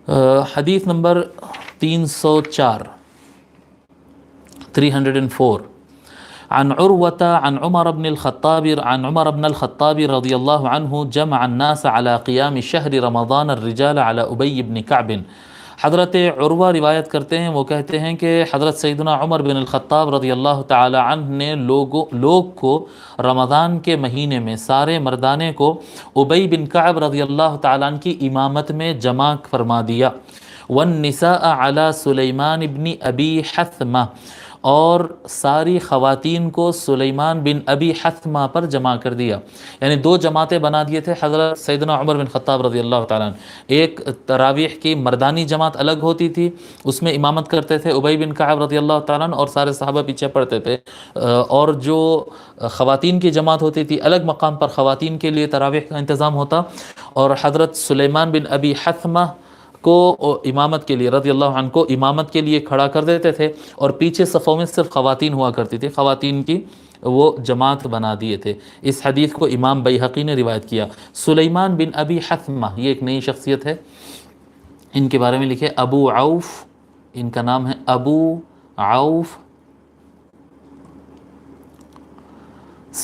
حدیث نمبر 304 304 عن عروة عن عمر بن الخطاب رضي الله عنه جمع الناس على قيام شهر رمضان الرجال على أبي بن كعب. حضرت عروہ روایت کرتے ہیں، وہ کہتے ہیں کہ حضرت سیدنا عمر بن الخطاب رضی اللہ تعالی عنہ نے لوگ کو رمضان کے مہینے میں سارے مردانے کو ابی بن کعب رضی اللہ تعالی عنہ کی امامت میں جمع فرما دیا. والنساء علی سلیمان بن ابی حثمہ، اور ساری خواتین کو سلیمان بن ابی حثمہ پر جمع کر دیا. یعنی دو جماعتیں بنا دیے تھے حضرت سیدنا عمر بن خطاب رضی اللہ تعالیٰ عنہ. ایک تراویح کی مردانی جماعت الگ ہوتی تھی، اس میں امامت کرتے تھے ابی بن کعب رضی اللہ تعالیٰ عنہ اور سارے صحابہ پیچھے پڑھتے تھے، اور جو خواتین کی جماعت ہوتی تھی الگ مقام پر خواتین کے لیے تراویح کا انتظام ہوتا، اور حضرت سلیمان بن ابی حثمہ کو امامت کے لیے رضی اللہ عنہ کو امامت کے لیے کھڑا کر دیتے تھے، اور پیچھے صفوں میں صرف خواتین ہوا کرتی تھی، خواتین کی وہ جماعت بنا دیے تھے. اس حدیث کو امام بیہقی نے روایت کیا. سلیمان بن ابی حثمہ یہ ایک نئی شخصیت ہے، ان کے بارے میں لکھے ابو عوف، ان کا نام ہے ابو عوف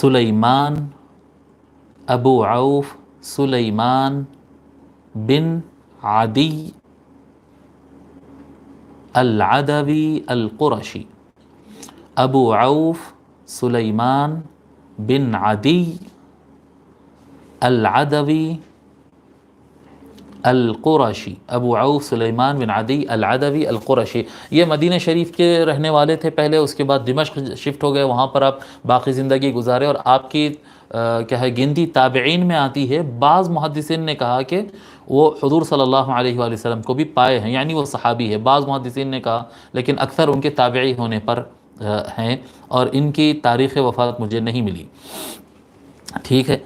سلیمان، ابو عوف سلیمان بن عدی العدوی القرشی. ابو عوف سلیمان بن عدی العدوی القرشی. ابو عوف سلیمان بن عدی العدوی القرشی، یہ مدینہ شریف کے رہنے والے تھے پہلے، اس کے بعد دمشق شفٹ ہو گئے، وہاں پر آپ باقی زندگی گزارے، اور آپ کی کیا ہے گنتی تابعین میں آتی ہے. بعض محدثین نے کہا کہ وہ حضور صلی اللہ علیہ وآلہ وسلم کو بھی پائے ہیں، یعنی وہ صحابی ہے. بعض محدثین نے کہا، لیکن اکثر ان کے تابعی ہونے پر ہیں، اور ان کی تاریخ وفات مجھے نہیں ملی. ٹھیک ہے.